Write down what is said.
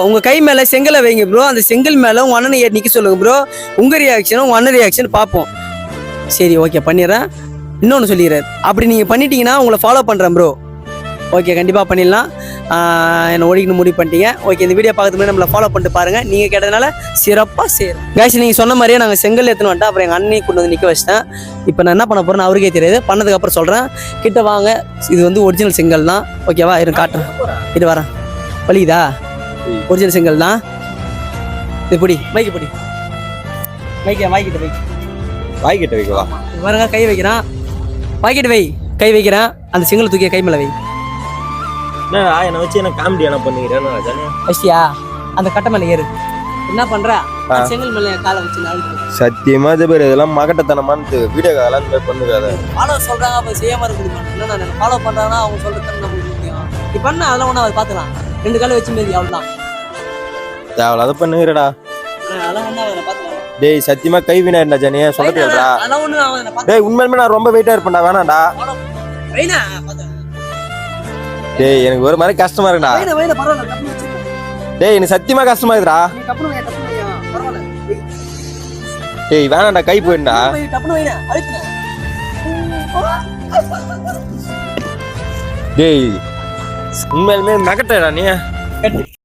உங்கள் கை மேலே செங்கலை வைங்க ப்ரோ. அந்த செங்கல் மேலே உங்கள் அண்ணனை ஏறி நிற்க சொல்லுங்கள் ப்ரோ. உங்கள் ரியாக்ஷனும் உங்கள் அண்ணன் ரியாக்ஷன் பார்ப்போம். சரி ஓகே பண்ணிடுறேன். இன்னொன்று சொல்லிடுறாரு, அப்படி நீங்கள் பண்ணிட்டீங்கன்னா உங்களை ஃபாலோ பண்ணுறேன் ப்ரோ. ஓகே கண்டிப்பாக பண்ணிடலாம். என்னை ஓடிக்கணும் முடிவு பண்ணிட்டீங்க. ஓகே இந்த வீடியோ பார்க்கறதுக்கு முன்னாடி நம்மளை ஃபாலோ பண்ணிட்டு பாருங்கள். நீங்கள் கேட்டதுனால சிறப்பாக சேரும் கைஸ். நீங்கள் சொன்ன மாதிரியே நாங்கள் செங்கல் எடுத்துன்னு வந்துட்டோம். அப்புறம் எங்கள் அண்ணனை கொண்டு வந்து நிற்க வச்சிட்டேன். இப்போ நான் என்ன பண்ண போகிறேன்னு அவருக்கே தெரியாது. பண்ணதுக்கப்புறம் சொல்கிறேன். கிட்ட வாங்க, இது வந்து ஒரிஜினல் செங்கல் தான். ஓகேவா? இரு காட்டுறேன். இது வரேன். வலிக்குதா? ஒரிஜினல் செங்கல் தான். இது பிடி, மைக்கு பிடி. வாய்க்கிட்ட வை. வாய்க்கிட்ட வைக்கவா? வரங்க, கை வைக்கிறான். வாய்க்கிட்ட வை. கை வைக்கிறேன். அந்த செங்கலை தூக்கிய கை மேலே வை. என்னடா என்னை வச்சு என்ன காமெடி என்ன பண்ணிக்கிறேன்னு வச்சியா? அந்த கட்டை மேலே ஏறு. என்ன பண்ற? செங்கல் மேலே காலை வச்சு சத்தியமா பேர் இதெல்லாம் மகட்டத்தனமானது. வீடியோ காலாம் பண்ணுறாத. ஃபாலோ சொல்றாங்க, அப்போ செய்யாம இருக்கு. நான் ஃபாலோ பண்றாங்கன்னா அவங்க சொல்றது நம்மளுக்கு முக்கியம். நீ பண்ண அதெல்லாம் ஒன்றும் அதை பார்த்துக்கலாம். 2 காலை வச்சு மீதி அவ்வளோதான். தேவையில்லாத பண்ணுகிறடா. அதெல்லாம் ஒன்றும் அதை பார்த்துக்கலாம். டேய் சத்தியமா கை வீணா ஜனியா சொல்றா. அதெல்லாம் ஒன்றும் டேய் உண்மையுமே நான் ரொம்ப வெயிட்டா இருப்பேன்டா. வேணாண்டா. டேய் எனக்கு ஒரு மாதிரி கஷ்டமா இருக்குடா. டேய் எனக்கு சத்தியமா கஷ்டமா இருக்குடா. டேய் வேணாண்டா, கை போயிடுடா. டேய் உண்மையிலுமே நகட்டடா நீ.